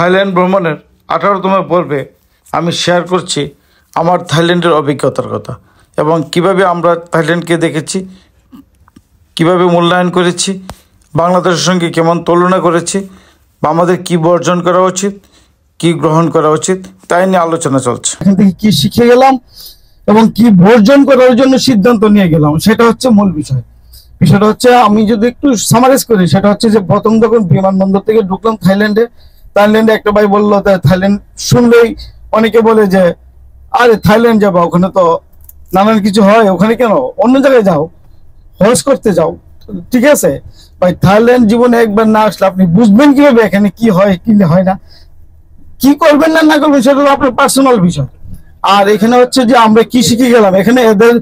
Thailand ভ্রমণের 18তম পর্বে আমি শেয়ার করছি আমার থাইল্যান্ডের অভিজ্ঞতার কথা এবং কিভাবে আমরা থাইল্যান্ডকে দেখেছি, কিভাবে মূল্যায়ন করেছি, বাংলাদেশের সঙ্গে কেমন তুলনা করেছি বা আমাদের কী বর্জন করা উচিত, কী গ্রহণ করা উচিত, তাই নিয়ে আলোচনা চলছে। এখান থেকে কি শিখে গেলাম এবং কি বর্জন করার জন্য সিদ্ধান্ত নিয়ে গেলাম, সেটা হচ্ছে মূল বিষয়। বিষয়টা হচ্ছে, আমি যদি একটু সামারাইজ করি, সেটা হচ্ছে যে প্রথম যখন বিমানবন্দর থেকে ঢুকলাম থাইল্যান্ডে একটা ভাই বললো, থাইল্যান্ড শুনলেই অনেকে বলে যে আরে থাইল্যান্ড যাবো, ওখানে তো নানান কিছু হয়, ওখানে কেন, অন্য জায়গায় যাও, হজ করতে যাও। ঠিক আছে ভাই, থাইল্যান্ড জীবনে একবার না আসলে আপনি বুঝবেন কিভাবে এখানে কি হয় কি হয় না, কি করবেন না করবেন সেটা আপনার পার্সোনাল বিষয়। আর এখানে হচ্ছে যে আমরা কি শিখে গেলাম, এখানে এদের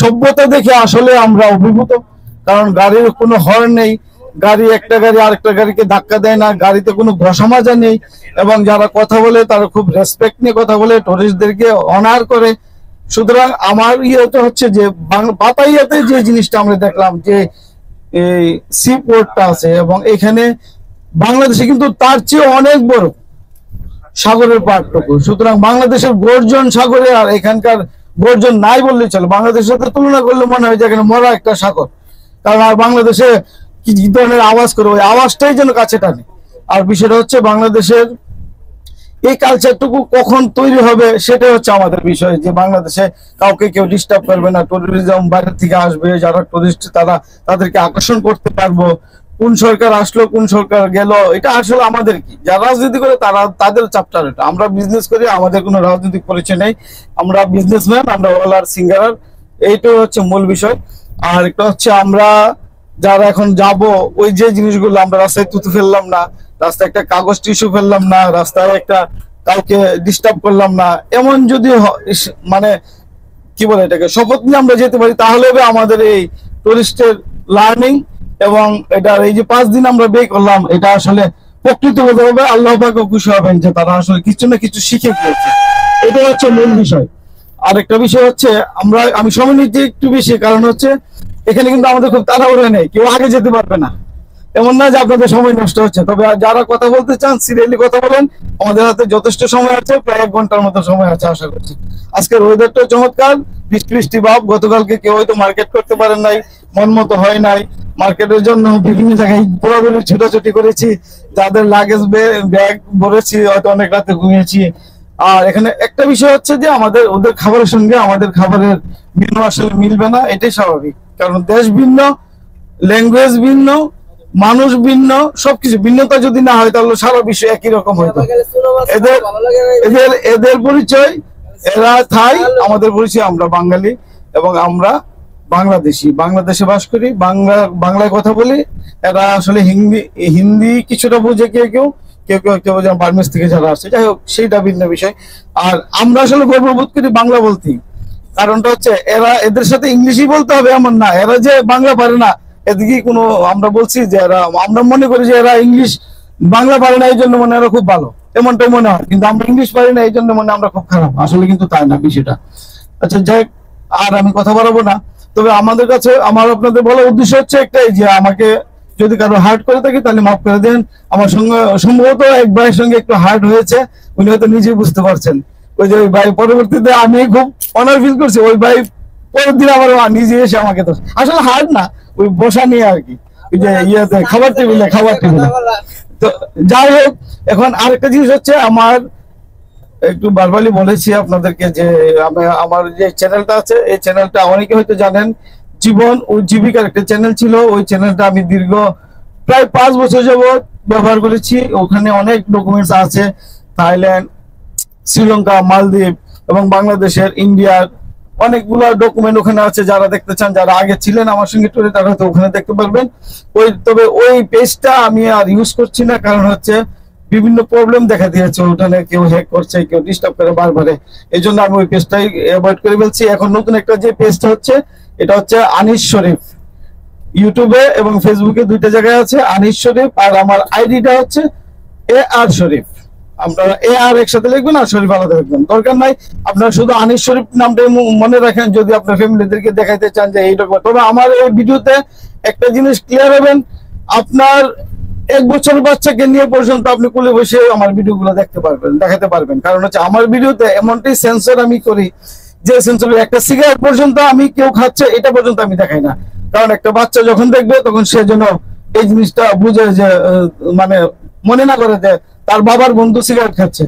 সভ্যতা দেখে আসলে আমরা অভিভূত। কারণ গাড়ির কোনো হর্ন নেই, একটা গাড়ি আরেকটা গাড়িকে ধাক্কা দেয় না, গাড়িতে কোনো ঘষা মাজা নেই, এবং যারা কথা বলে তারা খুব রেসপেক্ট নিয়ে কথা বলে, টুরিস্টদেরকে অনার করে। সুতরাং আমার ইয়েতে হচ্ছে যে পাতাইয়াতে যে জিনিসটা আমরা দেখলাম, যে এই সি পোর্টটা আছে, এবং এখানে বাংলাদেশে কিন্তু তার চেয়ে অনেক বড় সাগরের পার্থক্য। সুতরাং বাংলাদেশের গর্জন সাগরে আর এখানকার গর্জন নাই বললেই চলে। বাংলাদেশের সাথে তুলনা করলে মনে হয় যে এখানে মরা একটা সাগর। কারণ আর বাংলাদেশে কি ধরনের আওয়াজ করে, ওই আওয়াজটাই যেন কাছে টানে। আর বিষয়টা হচ্ছে বাংলাদেশের এই কালচারটুকু কখন তৈরি হবে সেটাই হচ্ছে আমাদের বিষয়, যে বাংলাদেশে কাউকে কেউ ডিস্টার্ব করবে না, ট্যুরিজম বাইরে থেকে আসবে, যারা টুরিস্ট তাদেরকে আকর্ষণ করতে পারবো। কোন সরকার আসলো কোন সরকার গেল, এটা আসলে আমাদের কি, যারা রাজনীতি করে তাদের চ্যাপ্টার। এটা আমরা বিজনেস করি, আমাদের কোনো রাজনৈতিক পরিচয় নেই, আমরা বিজনেসম্যান, আমরা ওলার সিঙ্গারার, এইটাই হচ্ছে মূল বিষয়। আর একটা হচ্ছে আমরা যারা এখন যাব, ওই যে জিনিসগুলো আমরা রাস্তায় তুতু ফেললাম না, রাস্তায় একটা কাগজ টিস্যু ফেললাম না, রাস্তায় একটা কাউকে ডিস্টার্ব করলাম না, এমন যদি মানে কি বলে এটাকে শপথ নিয়ে আমরা যেতে পারি, তাহলে আমাদের এই টুরিস্টের লার্নিং এবং এটার এই যে 5 দিন আমরা বে করলাম, এটা আসলে প্রকৃত হতে হবে। আল্লাহ পাকও খুশি হবেন যে তারা আসলে কিছু না কিছু শিখে গিয়েছে। এটা হচ্ছে মূল বিষয়। আরেকটা বিষয় হচ্ছে, আমি সময় নিচ্ছি একটু বেশি, কারণ হচ্ছে এখানে কিন্তু আমাদের খুব তাড়াহুড়ো নেই, কেউ আগে যেতে পারবে না, এমন না যে আপনাদের সময় নষ্ট হচ্ছে। তবে যারা কথা বলতে চান সিরিয়ালি কথা বলেন, আমাদের হাতে যথেষ্ট সময় আছে, প্রায় 1 ঘন্টার মতো সময় আছে আশা করছি। আজকের ওয়েদারটা চমৎকার, বৃষ্টি ভাব। গতকালকে কেউ হয়তো মার্কেট করতে পারেন নাই, মন মতো হয় নাই, মার্কেটের জন্য বিভিন্ন জায়গায় পুরোপুরি ছুটাছুটি করেছি, যাদের লাগেজ ব্যাগ ভরেছি, হয়তো অনেক রাতে ঘুমিয়েছি। আর এখানে একটা বিষয় হচ্ছে যে ওদের খাবারের সঙ্গে আমাদের খাবারের মেনু আসলে মিলবে না, এটাই স্বাভাবিক। কারণ দেশ ভিন্ন, ল্যাঙ্গুয়েজ ভিন্ন, মানুষ ভিন্ন, সবকিছু ভিন্নতা যদি না হয় তাহলে সারা বিশ্ব একই রকম হইতো। এদের পরিচয় এরা থাই, আমাদের পরিচয় আমরা বাঙালি, এবং আমরা বাংলাদেশে বাস করি, বাংলায় কথা বলি। এরা আসলে হিন্দি কিছুটা বুঝে, কেউ বার্মিজ থেকে যারা আসছে, যাই হোক সেইটা ভিন্ন বিষয়। আর আমরা আসলে গর্ববোধ করি বাংলা বলতেই। কারণটা হচ্ছে এদের সাথে ইংলিশই বলতে হবে এমন না, এরা যে বাংলা পারে না এদিকে কোনো, আমরা বলছি যে আমরা মনে করি যে এরা বাংলা পারে না এই জন্য মনে এরা খুব ভালো, এমনটাই মনে হয়। কিন্তু আমরা ইংলিশ পারি না এই জন্য মনে আমরা খুব খারাপ, আসলে কিন্তু তাই না বিষয়টা। আচ্ছা যাই, আর আমি কথা বাড়াবো না। তবে আমাদের কাছে আপনাদের বলার উদ্দেশ্য হচ্ছে একটাই, যে আমাকে যদি কারো হার্ট করে থাকি তাহলে মাফ করে দেন। আমার সঙ্গে সম্ভবত এক ভাইয়ের সঙ্গে একটু হার্ট হয়েছে, উনি হয়তো নিজেই বুঝতে পারছেন। ওই যে ওই ভাই পরবর্তীতে আমি খুব অনার ফিল করছি, ওই ভাই পরের দিন আবার নিজে এসে আমাকে, তো আসলে হার্ট না, ওই বসা নিয়ে আর কি, ওই যে ইয়েতে খাবার টেবিলে। তো যাই হোক, এখন আরেকটা জিনিস হচ্ছে, আমার একটু বারবারই বলেছি আপনাদেরকে যে আমার যে চ্যানেলটা আছে, এই চ্যানেলটা অনেকে হয়তো জানেন, জীবন ও জীবিকার একটা চ্যানেল ছিল। ওই চ্যানেলটা আমি দীর্ঘ প্রায় 5 বছর যাবত ব্যবহার করেছি। ওখানে অনেক ডকুমেন্টস আছে, থাইল্যান্ড, শ্রীলঙ্কা, মালদ্বীপ এবং বাংলাদেশের, ইন্ডিয়ার অনেকগুলো ডকুমেন্ট ওখানে আছে। যারা দেখতে চান, যারা আগে ছিলেন আমার সঙ্গে টুরে, তারা হয়তো ওখানে দেখতে পারবেন। তবে ওই পেজটা আমি আর ইউজ করছি না, কারণ হচ্ছে বিভিন্ন প্রবলেম দেখা দিয়েছে ওখানে, কেউ হ্যাক করছে, কেউ ডিস্টার্ব করে বারবারে, এই জন্য আমি ওই পেজটাই অ্যাভয়েড করে ফেলছি। এখন নতুন একটা যে পেজটা হচ্ছে, এটা হচ্ছে আনিস শরীফ, ইউটিউবে এবং ফেসবুকে 2টা জায়গায় আছে, আনিস শরীফ। আর আমার আইডিটা হচ্ছে AR শরীফ। আপনারা AR একসাথে লিখবেন আর শরীফ আলাদা লিখবেন, দরকার নাই। আপনারা শুধু আনিস শরীফ নামটাই মনে রাখেন, যদি আপনার ফ্যামিলিদেরকে দেখাইতে চান যে এইটা। তবে আমার এই ভিডিওতে একটা জিনিস ক্লিয়ার হবেন, আপনার 1 বছরের বাচ্চাকে নিয়ে পর্যন্ত আপনি কোলে বসে আমার ভিডিওগুলো দেখাতে পারবেন। কারণ হচ্ছে আমার ভিডিওতে এমনটাই সেন্সর আমি করি যে সেন্সরের একটা সিগারেট পর্যন্ত আমি কেউ খাচ্ছে এটা পর্যন্ত আমি দেখাই না। কারণ একটা বাচ্চা যখন দেখবে তখন সে যেন এই জিনিসটা বুঝে যে মানে মনে না করে যে তার বাবার বন্ধু সিগারেট খাচ্ছে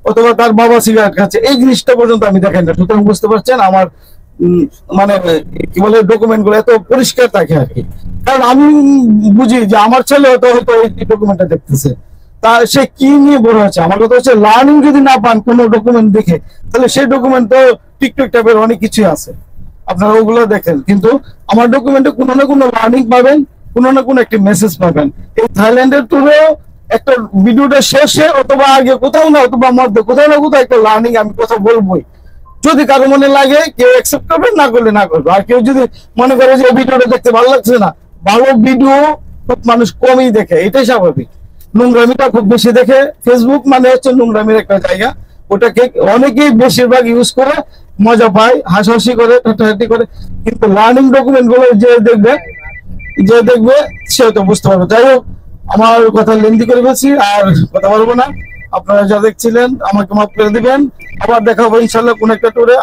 অথবা তার বাবা সিগারেট খাচ্ছে, এই জিনিসটা পর্যন্ত আমি দেখাই না। সুতরাং বুঝতে পারছেন আমার মানে কি বলে ডকুমেন্ট গুলো এত পরিষ্কার থাকে আর কি। কারণ আমি বুঝি যে আমার ছেলে হয়তো এই ডকুমেন্টটা দেখতেছে, তা সে কি নিয়ে বড় হচ্ছে। আমার কথা হচ্ছে লার্নিং যদি না পান কোনো ডকুমেন্ট দেখে, তাহলে সেই ডকুমেন্ট তো টিকটক টাইপের অনেক কিছুই আছে, আপনারা ওগুলো দেখেন। কিন্তু আমার ডকুমেন্টে কোনো না কোনো লার্নিং পাবেন, কোনো না কোনো একটা মেসেজ পাবেন। এই থাইল্যান্ডের ট্যুরেও একটা ভিডিওটা শেষে অথবা আগে কোথাও না অথবা মধ্যে কোথাও না কোথাও একটা লার্নিং আমি কথা বলবোই। যদি কারো মনে লাগে কেউ অ্যাকসেপ্ট করবে, না করলে না করবে। আর কেউ যদি মনে করে যে ভিডিওটা দেখতে ভালো লাগছে না, ভালো ভিডিও খুব মানুষ কমই দেখে, এটাই স্বাভাবিক। নোংরামিটা খুব বেশি দেখে। ফেসবুক মানে হচ্ছে নোংরামির একটা জায়গা, ওটাকে অনেকেই বেশিরভাগ ইউজ করে মজা পায়, হাসাহাসি করে, হাঁটাহাঁটি করে। কিন্তু লার্নিং ডকুমেন্ট গুলো যে দেখবে সে তো বুঝতে পারবে। যাই হোক, আমার কথা লেন্দি করে ফেলছি, আর কথা বলবো না। আপনারা যা দেখছিলেন আমাকে মাফ করে দিবেন। আবার দেখা হবে ইনশাল্লাহ কোন একটা ট্যুরে।